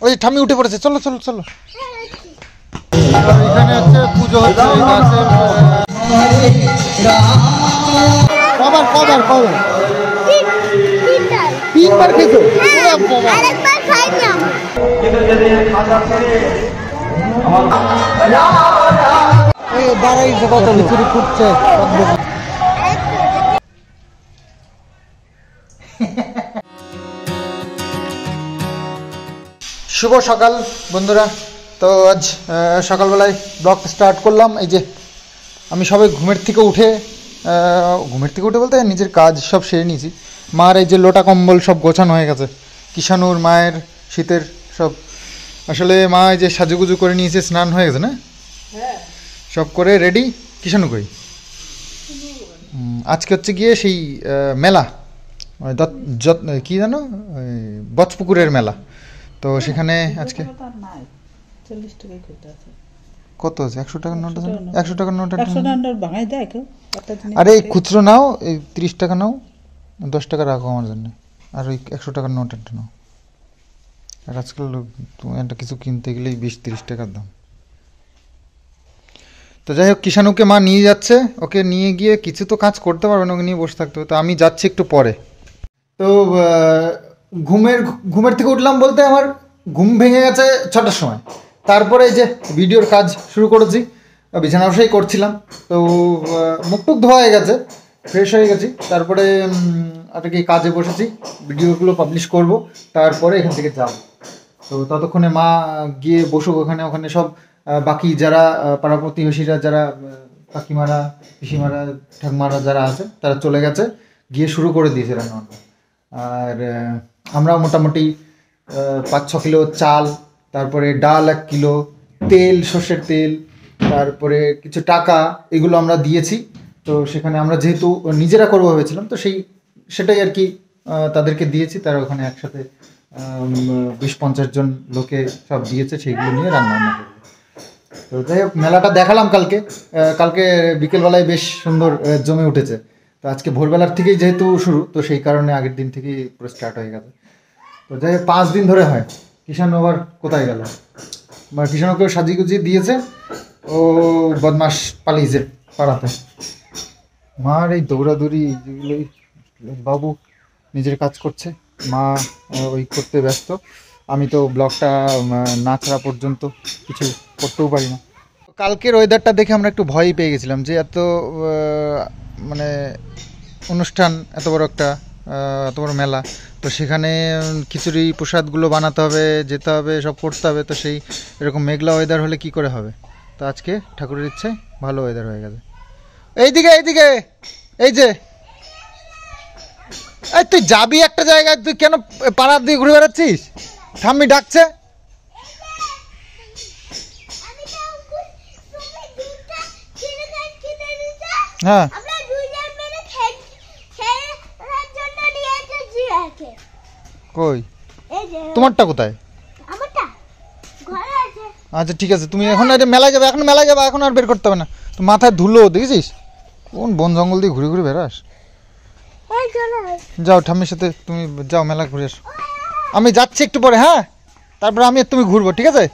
ওই ঠাম্মি উঠে পড়েছে, চলো চলো চলো। এখানে হচ্ছে পুজো হচ্ছে কবার কবার কবার তিনবার খেয়েছো? দাঁড়াইছে কত চুরি ফুটছে। শুভ সকাল বন্ধুরা। তো আজ সকালবেলায় ব্লগ স্টার্ট করলাম। এই যে আমি সবে ঘুমের থেকে উঠে বলতে নিজের কাজ সব সেরে নিয়েছি। মার এই যে লোটা কম্বল সব গোছানো হয়ে গেছে, কিষানুর মায়ের শীতের সব। আসলে মা এই যে সাজুগুজু করে নিয়েছে, স্নান হয়ে গেছে না, সব করে রেডি। কিষানু কই? আজকে হচ্ছে গিয়ে সেই মেলা, কি জানো, বচপুকুরের মেলা। তো সেখানে আজকে কত আছে? 100 টাকার নোট আছে, 100 টাকার নোট। আরে এই খুচরো নাও, এই 30 টাকা নাও, 10 টাকা রাখো আমার জন্য, আর ওই 100 টাকার নোট একটা নাও। আর আজকাল তুমি একটা কিছু কিনতে গেলেই 20-30 টাকার দাম। তো যাই হোক, কিষানুকে মা নিয়ে যাচ্ছে। ওকে নিয়ে গিয়ে কিছু তো কাজ করতে পারবে না, ওকে নিয়ে বসে থাকতে হবে। তো আমি যাচ্ছি একটু পরে। তো ঘুমের থেকে উঠলাম বলতে আমার ঘুম ভেঙে গেছে 6টার সময়। তারপরে এই যে ভিডিওর কাজ শুরু করেছি, বিছানা বসাই করছিলাম। তো মুখ টুক ধোয়া হয়ে গেছে, ফ্রেশ হয়ে গেছি। তারপরে আর কি কাজে বসেছি, ভিডিওগুলো পাবলিশ করব, তারপরে এখান থেকে যাব। তো ততক্ষণে মা গিয়ে বসুক ওখানে। ওখানে সব বাকি যারা পাড়া প্রতিবেশীরা, যারা কাকিমারা, পিসিমারা, ঠাকুমারা যারা আছে, তারা চলে গেছে, গিয়ে শুরু করে দিয়েছে রান্না। আর আমরা মোটামুটি 5-6 কিলো চাল, তারপরে ডাল 1 কিলো, তেল, সর্ষের তেল, তারপরে কিছু টাকা, এগুলো আমরা দিয়েছি। তো সেখানে আমরা যেহেতু নিজেরা করবো ভেবেছিলাম, তো সেটাই আর কি তাদেরকে দিয়েছি। তারা ওখানে একসাথে 20-50 জন লোকে সব দিয়েছে, সেইগুলো নিয়ে রান্না করবে। তো যাই হোক, মেলাটা দেখালাম কালকে বিকেলবেলায় বেশ সুন্দর জমে উঠেছে। তো আজকে ভোরবেলার থেকেই যেহেতু শুরু, তো সেই কারণে আগের দিন থেকেই পুরো স্টার্ট হয়ে গেছে। তো যাই হোক, 5 দিন ধরে হয়। কিষানু আবার কোথায় গেল? কিষানুকেও সাজিয়ে গুজিয়ে দিয়েছে, ও বদমাস পালিয়েছে পাড়াতে। মার এই দৌড়াদৌড়ি, যেগুলোই, বাবু নিজের কাজ করছে, মা ওই করতে ব্যস্ত। আমি তো ব্লগটা না ছাড়া পর্যন্ত কিছু করতেও পারি না। কালকের ওয়েদারটা দেখে আমরা একটু ভয়ই পেয়ে গেছিলাম যে এত মানে অনুষ্ঠান, এত বড় মেলা, তো সেখানে খিচুড়ি প্রসাদগুলো বানাতে হবে, যেতে হবে, সব করতে হবে। তো সেই এরকম মেঘলা ওয়েদার হলে কি করে হবে? তো আজকে ঠাকুরের ইচ্ছে ভালো ওয়েদার হয়ে গেছে। এইদিকে এই যে, এই তুই যাবি একটা জায়গায়, তুই কেন পাড়ার দিকে ঘুরে বেড়াচ্ছিস? ঠাম্মি ডাকছে। হ্যাঁ, কই তোমারটা কোথায়? আচ্ছা ঠিক আছে, তুমি এখন মেলায় যাবে, এখন আর বের করতে হবে না। তো মাথায় ধুলো দেখেছিস? কোন বন জঙ্গল দিয়ে ঘুরে ঘুরে বেড়াস। যাও ঠাম্মির সাথে তুমি যাও, মেলা ঘুরে এসো। আমি যাচ্ছি একটু পরে, হ্যাঁ? তারপরে আমি তুমি ঘুরবো, ঠিক আছে?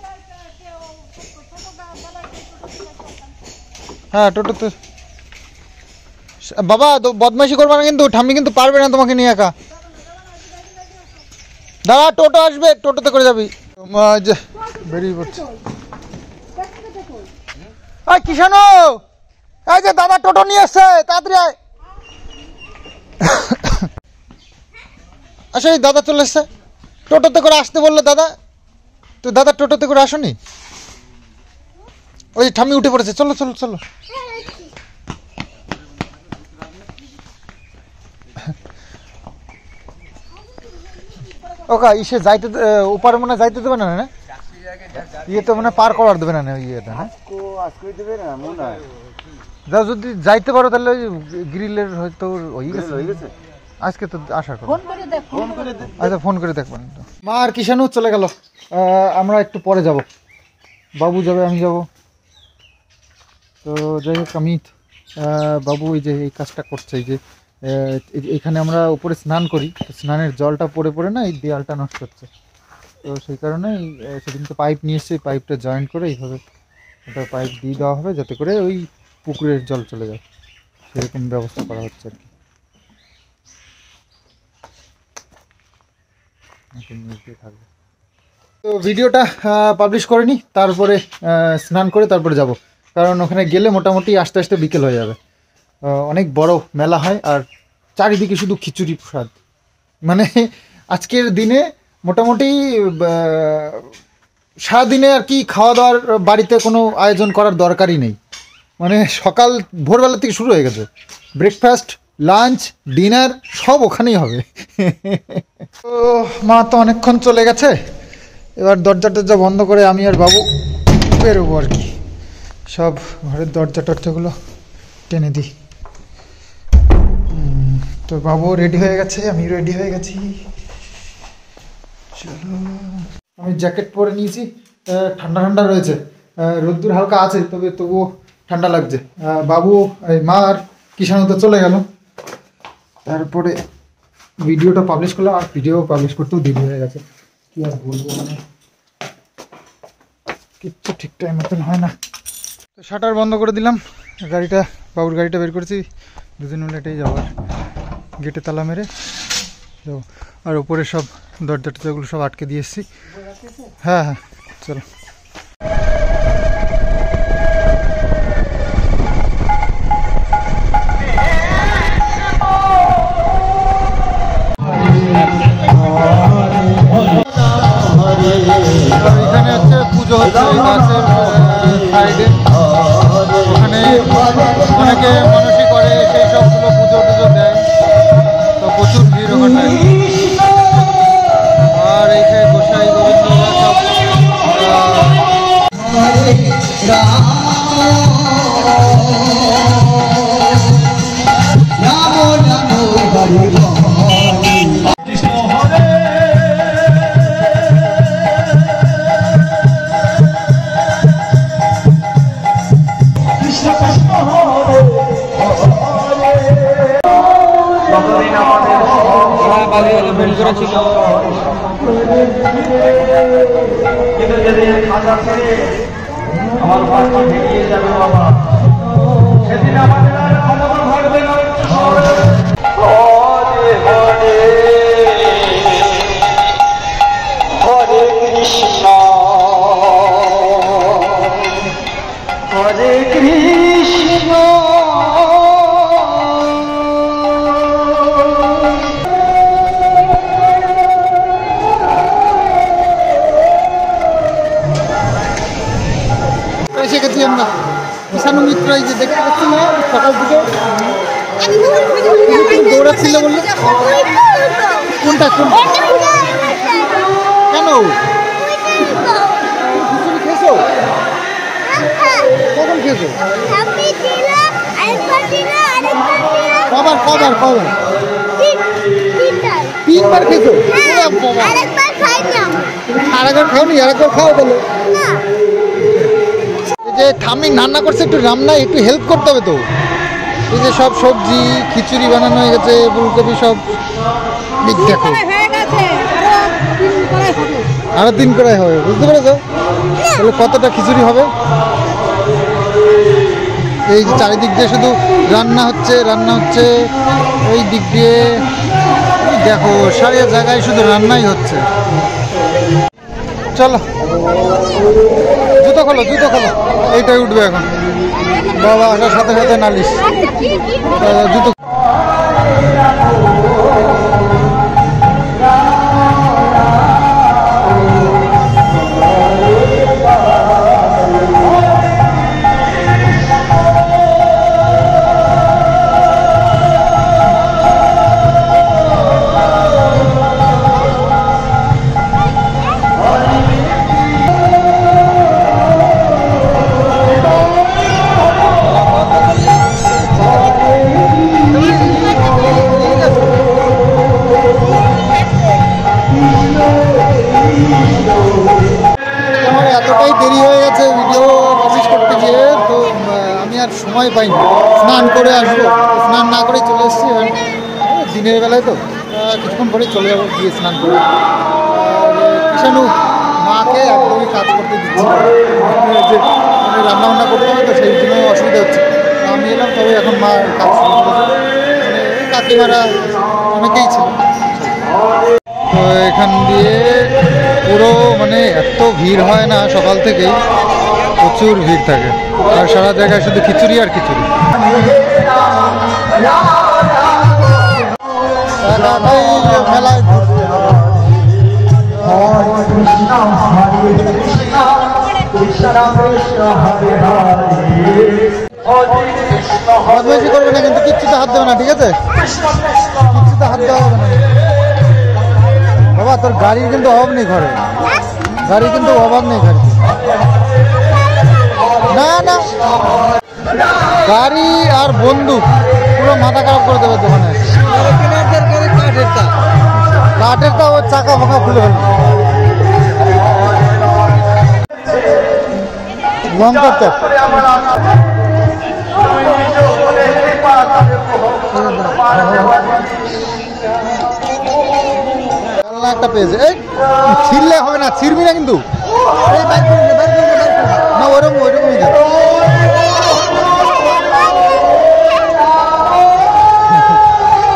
হ্যাঁ, টোটোতে বাবা বদমাইশি করবে না কিন্তু, ঠাম্মি কিন্তু পারবে না তোমাকে নিয়ে একা। দাদা টোটো আসবে, টোটোতে করে যাবি। বেরিয়ে পড়ছে। কিষানু, এই যে দাদা টোটো নিয়ে এসছে, তাড়াতাড়ি আয়। আচ্ছা, এই দাদা চলে এসছে, টোটোতে করে আসতে বললো দাদা। তো দাদা টোটোতে করে আসোনি? ওই ঠাম্মি উঠে পড়েছে, চলো চলো চলো। ওকা ইসে যাইতে, ওপারে মনে যাইতে দেবে না, না ইয়ে তো মানে পার করার দেবে না ইয়েটা, না যা যদি যাইতে পারো তাহলে ওই গ্রিলের হয়তো হয়ে গেছে আজকে। তো আশা করি, আচ্ছা ফোন করে দেখবেন। মা আর কিষানু চলে গেল, আমরা একটু পরে যাব। বাবু যাবে, আমি যাব। তো যাই হোক, আমি বাবু এই যে এই কাজটা করছে, এই যে এখানে আমরা উপরে স্নান করি, স্নানের জলটা পড়ে পড়ে না এই দেয়ালটা নষ্ট হচ্ছে। তো সেই কারণেই সেদিনকে পাইপ নিয়ে এসেছি, পাইপটা জয়েন্ট করে এইভাবে ওটা পাইপ দিয়ে দেওয়া হবে যাতে করে ওই পুকুরের জল চলে যায়, সেরকম ব্যবস্থা করা হচ্ছে আর কি। থাকবে তো ভিডিওটা পাবলিশ করে নিই, তারপরে স্নান করে তারপরে যাব, কারণ ওখানে গেলে মোটামুটি আস্তে আস্তে বিকেল হয়ে যাবে। অনেক বড় মেলা হয় আর চারিদিকে শুধু খিচুড়ি প্রসাদ, মানে আজকের দিনে মোটামুটি সারাদিনে আর কি খাওয়া দাওয়ার বাড়িতে কোনো আয়োজন করার দরকারই নেই, মানে সকাল ভোরবেলা থেকে শুরু হয়ে গেছে, ব্রেকফাস্ট লাঞ্চ ডিনার সব ওখানেই হবে। তো মা তো অনেকক্ষণ চলে গেছে, এবার দরজা টরজা বন্ধ করে আমি আর বাবু বেরোবো আর কি। সব ঘরের দরজা টরজাগুলো টেনে দিই। তো বাবু রেডি হয়ে গেছে, আমি রেডি হয়ে গেছি, চলো। আমি জ্যাকেট পরে নিয়েছি, ঠান্ডা ঠান্ডা রয়েছে, রোদ্দুর হালকা আছে তবে তবুও ঠান্ডা লাগছে। বাবু মা আর কিষাণু তো চলে গেল, তারপরে ভিডিওটা পাবলিশ করলাম, আর ভিডিও পাবলিশ করতেও দেরি হয়ে গেছে, কি আর বলবো, মানে কিচ্ছু ঠিক টাইম মতন হয় না। তো শাটার বন্ধ করে দিলাম, গাড়িটা বাবুর গাড়িটা বের করেছি, দুদিন মিলে এটাই যাওয়ার, গেটে তালা মেরে যাবো। আর ওপরে সব দরজা টরজাগুলো সব আটকে দিয়ে এসেছি। হ্যাঁ হ্যাঁ চলো। এখানে হচ্ছে পুজো হচ্ছে গাছের সাইডে, ওখানে অনেকে মানসিক করে সেই সবগুলো পুজো টুজো দেয়, তো প্রচুর ভিড় ওখানে। আর এইখানে গোসাই গোবিন্দরা সব ছিল, কিন্তু যেদিন খাজা ছেড়ে আমার বাড়ি বেরিয়ে যাবে বাবা, সেদিন আমাদের আর খবর থাকবে না। হরে কৃষ্ণ হরে কৃষ্ণ। এসে গেছি আমরা কিষাণু মিত্র, এই যে দেখতে পাচ্ছি না সকাল থেকে দৌড়াচ্ছিল বললো। কোনটা কোনটা কেন খিচুড়ি খেয়েছো? কখন খেয়েছো? কবার কবার কবার? তিনবার খেয়েছো? আরেকবার খাওনি? আরেকবার খাও বলো। যে ঠাম্মি রান্না করছে, একটু রান্না একটু হেল্প করতে হবে তো। এই যে সব সবজি খিচুড়ি বানানো হয়ে গেছে, ফুলকপি সব দেখো, আরো 3 কড়াই হবে, বুঝতে পেরেছো? তাহলে কতটা খিচুড়ি হবে? এই যে চারিদিক দিয়ে শুধু রান্না হচ্ছে রান্না হচ্ছে, ওই দিক দিয়ে দেখো সারা জায়গায় শুধু রান্নাই হচ্ছে। চলো জুতো খোলো জুতো খোলো, এইটাই উঠবে এখন, বাবা আসার সাথে সাথে নালিশ। জুতো এতটাই দেরি হয়ে গেছে ভিডিও পাবলিশ করতে গিয়ে, তো আমি আর সময় পাইনি, স্নান করে আসবো, স্নান না করেই চলে এসেছি। দিনের বেলায় তো কিছুক্ষণ পরেই চলে যাবো গিয়ে স্নান করে। কৃষাণু মাকে একদমই কাজ করতে দিচ্ছি না। যে মানে রান্নাবান্না করতে হবে তো সেই জন্য অসুবিধা হচ্ছে। আমি এলাম তবে এখন মা কাজ শুরু করেছে, মানে কাকিমারা অনেকেই ছিল। তো এখান দিয়ে পুরো মানে এত ভিড় হয় না, সকাল থেকেই প্রচুর ভিড় থাকে আর সারা জায়গায় শুধু খিচুড়ি আর খিচুড়ি। মেলায় বদমাইশি করবে না কিন্তু, কিচ্ছুতে হাত দেবে না, ঠিক আছে? কিচ্ছুতে হাত দেওয়া হবে না বাবা। তোর গাড়ির কিন্তু অভাব নেই ঘরে, গাড়ি কিন্তু অভাব নেই ঘরে। না না, গাড়ি আর বন্দুক পুরো মাথা খারাপ করে দেবে দোকানে। কাঠেরটা ওর চাকা ফাঁকা খুলে ফেলবে। লঙ্কার টপ একটা পেয়েছে। এই ছিঁড়লে হবে না, ছিঁড়বি না কিন্তু, না ওরকম ওইরকমই যাবে।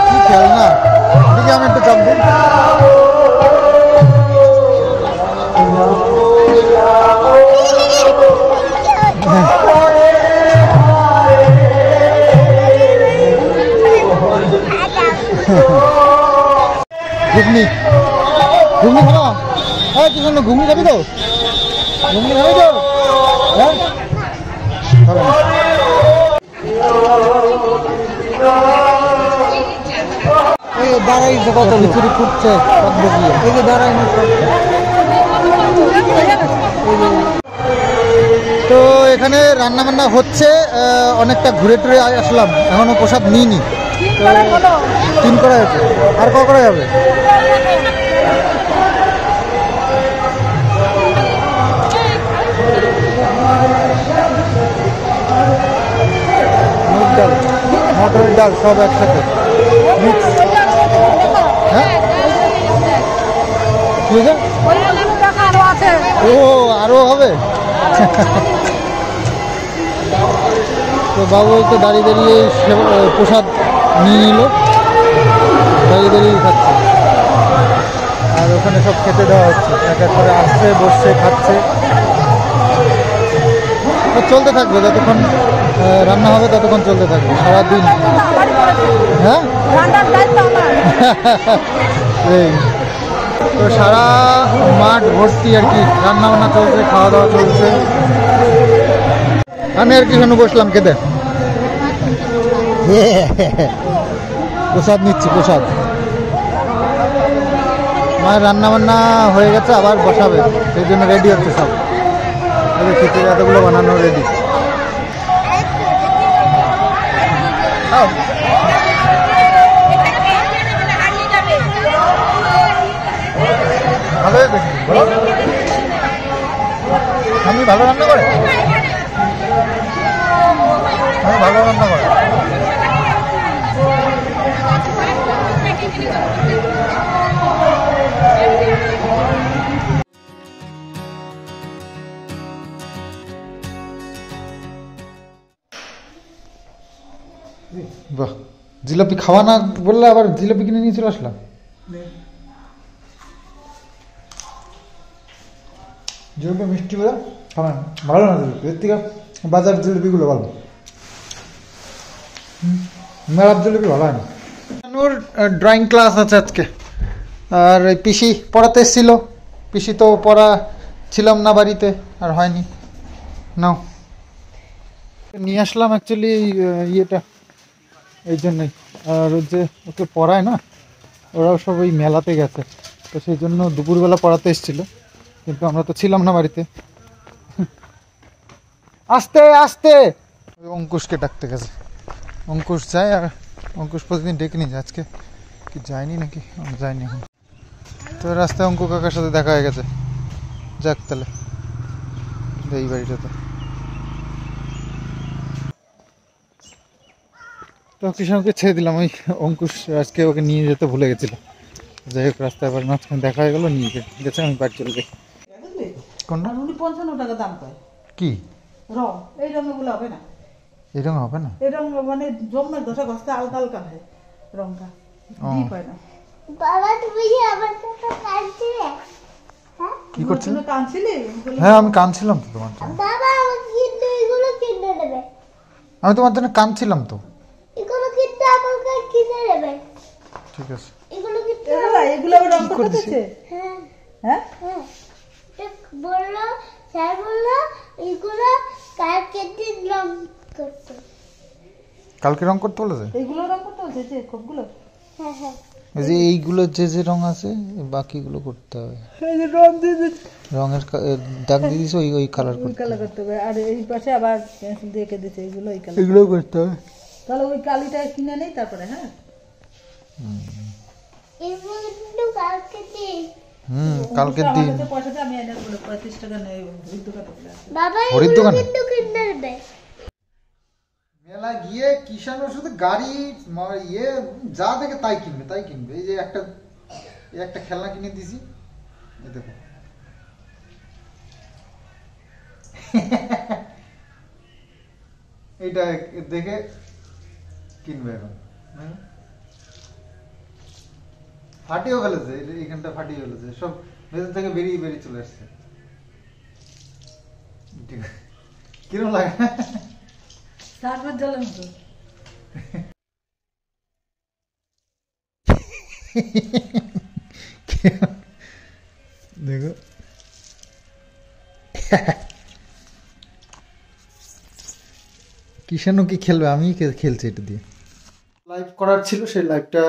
কি খেল না, দেখি আমি একটু চাপ দিই। ঘুগনি ঘুগনি খাবো? হ্যাঁ কি জন্য ঘুগনি খাবি তো? ঘুগনি খাবি তো? হ্যাঁ দাঁড়াই কত খিচুড়ি ফুটছে, এই যে দাঁড়াই। তো এখানে রান্না বান্না হচ্ছে, অনেকটা ঘুরে টুরে আসলাম, এখনো প্রসাদ নিইনি। তো 3 করা হয়েছে, আর করা যাবে? মুগ ডাল, মটরের ডাল সব একসাথে মিক্স। হ্যাঁ ও আরো হবে। তো বাবু তো দাঁড়িয়ে দাঁড়িয়ে প্রসাদ নিয়ে নিল, দাঁড়িয়ে দাঁড়িয়ে খাচ্ছে। আর ওখানে সব খেতে দেওয়া হচ্ছে, এক এক করে আসছে, বসছে, খাচ্ছে। তো চলতে থাকবে যতক্ষণ রান্না হবে, ততক্ষণ চলতে থাকবে সারাদিন। হ্যাঁ এই তো সারা মাঠ ভর্তি আর কি, রান্না বান্না চলছে, খাওয়া দাওয়া চলছে। আমি আর কি জন্য বসলাম খেতে, প্রসাদ নিচ্ছি, প্রসাদ। মায়ের রান্না বান্না হয়ে গেছে, আবার বসাবে, সেই জন্য রেডি হচ্ছে সব। খিচুড়ি এতগুলো বানানো রেডি। ভালো হয়েছে, আমি ভালো রান্না করে, আমি ভালো রান্না করে। বাহ, জিলাপি খাওয়া না বললে আবার জিলাপি কিনে নিয়ে চলে আসলাম। জিলাপি মিষ্টি বলে খাবেন, ভালো না জিলাপি, এর থেকে বাজার জিলাপিগুলো ভালো। মেলার জিলাপি ভালো হয় না। ওর ড্রয়িং ক্লাস আছে আজকে, আর এই পিসি পড়াতে এসেছিল। পিসি তো পড়া ছিলাম না বাড়িতে, আর হয়নি। নাও নিয়ে আসলাম অ্যাকচুয়ালি ইয়েটা এই জন্যই। আর যে ওকে পড়ায় না, ওরাও সব ওই মেলাতে গেছে, তো সেই জন্য দুপুরবেলা পড়াতে এসেছিলো, কিন্তু আমরা তো ছিলাম না বাড়িতে। আস্তে আস্তে ওই অঙ্কুশকে ডাকতে গেছে। অঙ্কুশ যায়, আর অঙ্কুশ প্রতিদিন ডেকে নিয়ে যায়, আজকে কি যায়নি নাকি, যায়নি এখন। তো রাস্তায় অঙ্কু কাকার সাথে দেখা হয়ে গেছে। যাক তাহলে এই বাড়িটাতে তো কৃষ্ণকে ছেড়ে দিলাম। ওই অঙ্কুশ আজকে ওকে নিয়ে যেতে ভুলে গেছিল, যাই হোক রাস্তায় আবার মাঝখানে দেখা হয়ে গেল, নিয়ে গেছে, আমি বাড়ি চলে যাই। কোনটা? 55 টাকা দাম কয়। কি রং এই রঙগুলো হবে না, এরকম হবে না? এই রং মানে জন্মের ঘষা ঘষতে হালকা হালকা হয় রংটা, ডিপ হয় না। বাবা তুমি কি আমার সাথে কাঁদছিলে? হ্যাঁ কি করছিলে? তুমি কাঁদছিলে? হ্যাঁ আমি কাঁদছিলাম তো তোমার জন্য। বাবা আমাকে কিন্তু এগুলো কিনে দেবে। আমি তোমার জন্য কাঁদছিলাম তো। এগুলো কিন্তু আমাকে কিনে দেবে। ঠিক আছে। এগুলো কিন্তু এগুলো আবার রং কি করতে করেছে? দিচ্ছে? হ্যাঁ হ্যাঁ হ্যাঁ এক বললো, স্যার বললো এগুলো কালকে দিন রং করতে। কালকে রং করতে বলেছে? এইগুলো রং করতে হচ্ছে যে সবগুলো? হ্যাঁ হ্যাঁ এই যে এইগুলো যে যে রং আছে বাকিগুলো করতে হবে। এই যে রং দিয়ে রঙের দাগ দিয়ে দিছে, ওই ওই কালার ওই করতে কালার হবে। করতে হবে, আর এই পাশে আবার পেন্সিল দিয়ে এঁকে দিচ্ছে এইগুলো এই কালার। এগুলো করতে হবে। তাহলে ওই কালিটা কিনে নেই তারপরে। হ্যাঁ এগুলো কিন্তু কালকে দিন। কালকের আমার দিন। কাছে পয়সাটা আমি এনে বলে 35 টাকা নেই ওই দোকানে বলে আছে। বাবা হরির এগুলো দোকানে? কিন্তু কিনে দেবে। মেলা গিয়ে কিষানো শুধু গাড়ি ইয়ে যা দেখে তাই কিনবে, তাই কিনবে। এই যে একটা খেলনা কিনে দিছি, এই দেখো। এইটা দেখে কিনবে এখন। ফাটিয়েও ফেলেছে, এইখানটা ফাটিয়ে ফেলেছে, সব ভেতর থেকে বেরিয়ে বেরিয়ে চলে আসছে। ঠিক আছে, কিরম লাগে? তারপর জ্বালান তো দেখো কিষানও কি খেলবে, আমি খেলছি এটা দিয়ে। লাইভ করার ছিল, সেই লাইভটা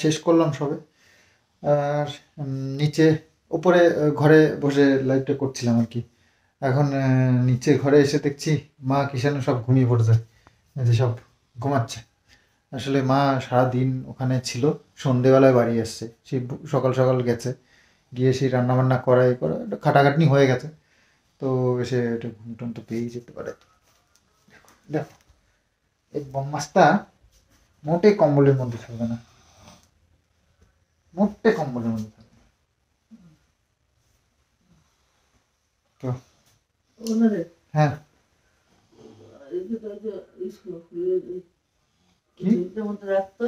শেষ করলাম সবে। আর নিচে উপরে ঘরে বসে লাইভটা করছিলাম আর কি। এখন নিচে ঘরে এসে দেখছি মা কিষানু সব ঘুমিয়ে পড়েছে, এই যে সব ঘুমাচ্ছে। আসলে মা সারাদিন ওখানে ছিল, সন্ধেবেলায় বাড়ি এসছে, সেই সকাল সকাল গেছে, গিয়ে সেই রান্নাবান্না করাই করে একটু খাটাখাটনি হয়ে গেছে, তো এসে একটু ঘুম টুম তো পেয়েই যেতে পারে। দেখো এই বম্মাসটা মোটে কম্বলের মধ্যে থাকবে না, মোটে কম্বলের মধ্যে থাকবে। তো ওনারে হ্যাঁ কি যেমন রাখতো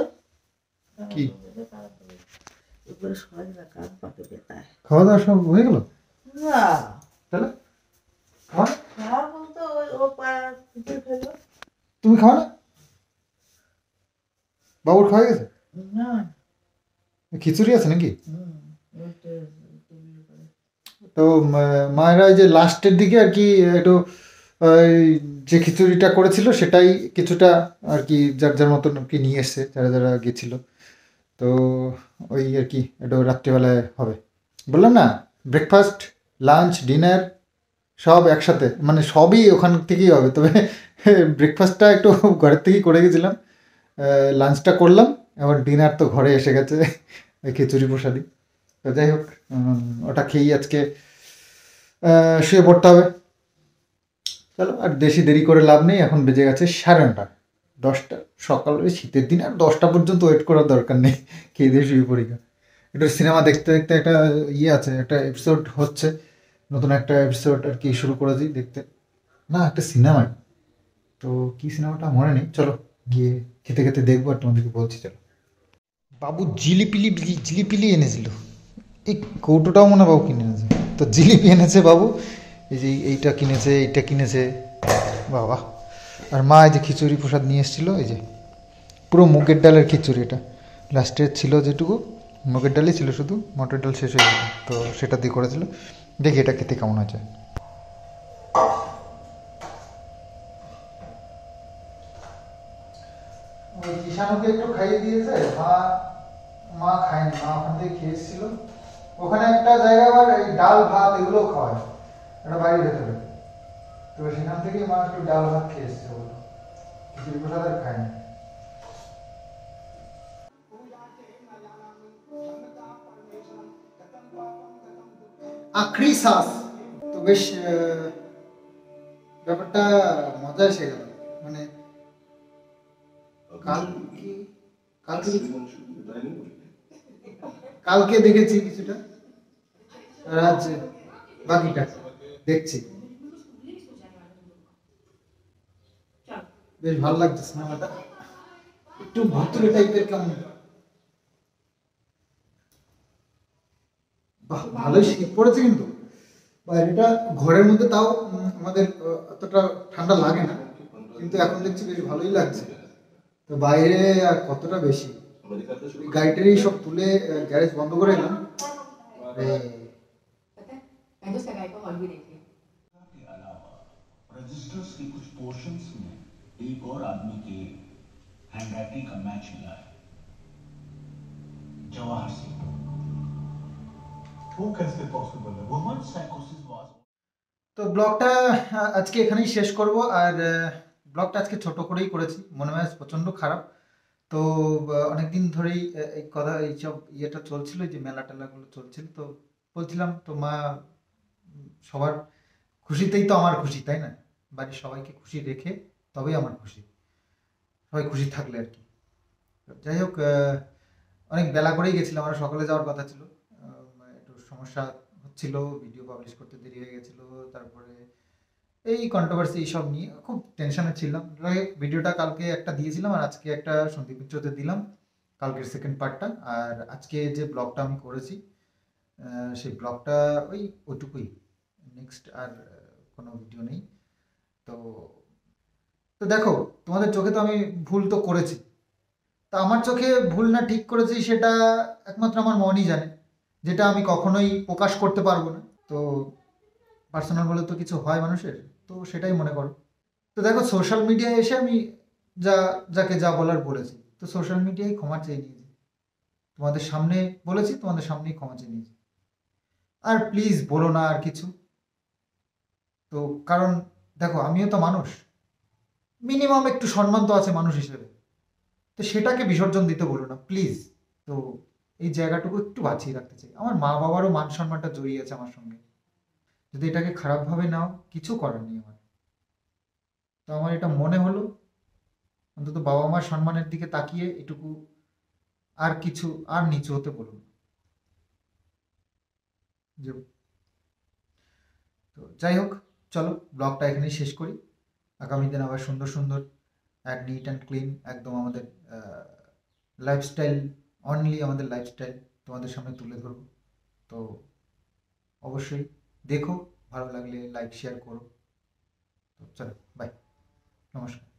কি এবারে সবাই না কান পাতে বেতায় খাওয়া দাওয়া সব হয়ে গেল? না তাহলে খাওয়া না? খাওয়া বলতে ও পাড়া খেলো তুমি খাও না? বাবুর খাওয়া গেছে? না। খিচুড়ি আছে নাকি? তো মায়েরা ওই যে লাস্টের দিকে আর কি একটু ওই যে খিচুড়িটা করেছিল সেটাই কিছুটা আর কি যার যার মতন আর কি নিয়ে এসছে, যারা যারা গেছিল। তো ওই আর কি একটু রাত্রিবেলায় হবে বললাম না, ব্রেকফাস্ট লাঞ্চ ডিনার সব একসাথে, মানে সবই ওখান থেকেই হবে। তবে ব্রেকফাস্টটা একটু ঘরের থেকেই করে গেছিলাম, লাঞ্চটা করলাম, এবার ডিনার তো ঘরে এসে গেছে ওই খিচুড়ি প্রসাদি। তো যাই হোক ওটা খেয়েই আজকে শুয়ে পড়তে হবে। চলো আর বেশি দেরি করে লাভ নেই, এখন বেজে গেছে 9:30, 10টা সকাল। ওই শীতের দিন আর 10টা পর্যন্ত ওয়েট করার দরকার নেই, খেয়ে দিয়ে শুয়ে পড়ি। একটু সিনেমা দেখতে দেখতে একটা ইয়ে আছে, একটা এপিসোড হচ্ছে, নতুন একটা এপিসোড আর কি শুরু করেছি দেখতে। না একটা সিনেমায়, তো কি সিনেমাটা মনে নেই, চলো গিয়ে খেতে খেতে দেখবো আর তোমাদেরকে বলছি। চলো। বাবু জিলিপিলি জিলিপিলি এনেছিল, এই কৌটোটাও মনে হয় বাবু কিনে এনেছে। তো জিলিপি এনেছে বাবু, এই যে এইটা কিনেছে, এইটা কিনেছে বাবা। আর মা এই যে খিচুড়ি প্রসাদ নিয়ে এসেছিলো, এই যে পুরো মুগের ডালের খিচুড়ি। এটা লাস্টের ছিল যেটুকু মুগের ডালই ছিল, শুধু মটর ডাল শেষ হয়ে গেল, তো সেটা দিয়ে করেছিল। দেখি এটা খেতে কেমন আছে। কিষানকে একটু খাইয়ে দিয়েছে, মা খায়নি, মা ওখান থেকে খেয়েছিল। ওখানে একটা জায়গা আবার এই ডাল ভাত এগুলো খাওয়ায়, একটা বাড়ির ভেতরে, তো সেখান থেকেই মা একটু ডাল ভাত খেয়ে এসছে, বলো খিচুড়ি প্রসাদ আর খায়নি। আখরি শ্বাস তো বেশ ব্যাপারটা মজা এসে গেল। মানে কালকে কালকে দেখেছি কিছুটা, আর আজ বাকিটা দেখছি। বেশ ভালো লাগছে সিনেমাটা, একটু ভুতুড়ে টাইপের কেমন। বাহ, ভালোই শীত পড়েছে কিন্তু বাইরেটা, ঘরের মধ্যে তাও আমাদের অতটা ঠান্ডা লাগে না, কিন্তু এখন দেখছি বেশ ভালোই লাগছে। তো বাইরে আর কতটা বেশি, গাড়িটারি সব তুলে গ্যারেজ বন্ধ করে এলাম। के अलावा रजिस्टर्स के कुछ पोर्शंस में एक और आदमी के हैंडराइटिंग का मैच मिला है, जवाहर सिंह। वो कैसे पॉसिबल है? वुमन साइकोसिस वाज। তো ব্লগটা আজকে এখানেই শেষ করব। আর ব্লগটা আজকে ছোট করেই করেছি, মনে হয় প্রচণ্ড খারাপ। তো অনেকদিন ধরেই এই কথা, এইসব ইয়েটা চলছিল, যে মেলা টেলাগুলো চলছিল, তো বলছিলাম তো মা, সবার খুশিতেই তো আমার খুশি, তাই না? বাড়ির সবাইকে খুশি রেখে তবেই আমার খুশি, সবাই খুশি থাকলে আর কি। যাই হোক, অনেক বেলা করেই গেছিলাম, আমরা সকালে যাওয়ার কথা ছিল, একটু সমস্যা হচ্ছিল, ভিডিও পাবলিশ করতে দেরি হয়ে গেছিল, তারপরে এই কন্ট্রোভার্সি এইসব নিয়ে খুব টেনশনে ছিলাম। ভিডিওটা কালকে একটা দিয়েছিলাম, আর আজকে একটা সন্দীপ মিত্রতে দিলাম, কালকের সেকেন্ড পার্টটা। আর আজকে যে ব্লগটা আমি করেছি, সেই ব্লগটা ওইটুকুই, নেক্সট আর কোনো ভিডিও নেই। তো তো দেখো, তোমাদের চোখে তো আমি ভুল তো করেছি, তা আমার চোখে ভুল না ঠিক করেছি সেটা একমাত্র আমার মনই জানে, যেটা আমি কখনোই প্রকাশ করতে পারবো না। তো পার্সোনাল বলে তো কিছু হয় মানুষের, তো সেটাই মনে করো। তো দেখো, সোশ্যাল মিডিয়ায় এসে আমি যা যাকে যা বলার বলেছি, তো সোশ্যাল মিডিয়ায় ক্ষমা চেয়ে নিয়েছি, তোমাদের সামনে বলেছি, তোমাদের সামনেই ক্ষমা চেয়ে নিয়েছি। আর প্লিজ বলো না আর কিছু। তো কারণ দেখো, আমিও তো মানুষ, মিনিমাম একটু সম্মান তো আছে মানুষ হিসেবে, তো সেটাকে বিসর্জন দিতে বলো না প্লিজ। তো এই জায়গাটুকু একটু বাঁচিয়ে রাখতে চাই, আমার মা বাবারও মান সম্মানটা জড়িয়ে আছে আমার সঙ্গে, যদি এটাকে খারাপভাবে নাও, কিছু করার নেই আমার। তো আমার এটা মনে হলো, অন্তত বাবা মার সম্মানের দিকে তাকিয়ে এটুকু, আর কিছু আর নিচু হতে বলুন। যে তো যাই হোক, চলো ব্লগটা এখানেই শেষ করি। আগামী দিন আবার সুন্দর সুন্দর, এক নিট অ্যান্ড ক্লিন, একদম আমাদের লাইফস্টাইল, অনলি আমাদের লাইফস্টাইল তোমাদের সামনে তুলে ধরবো। তো অবশ্যই দেখো, ভালো লাগলে লাইক শেয়ার করো। তো চলো, বাই, নমস্কার।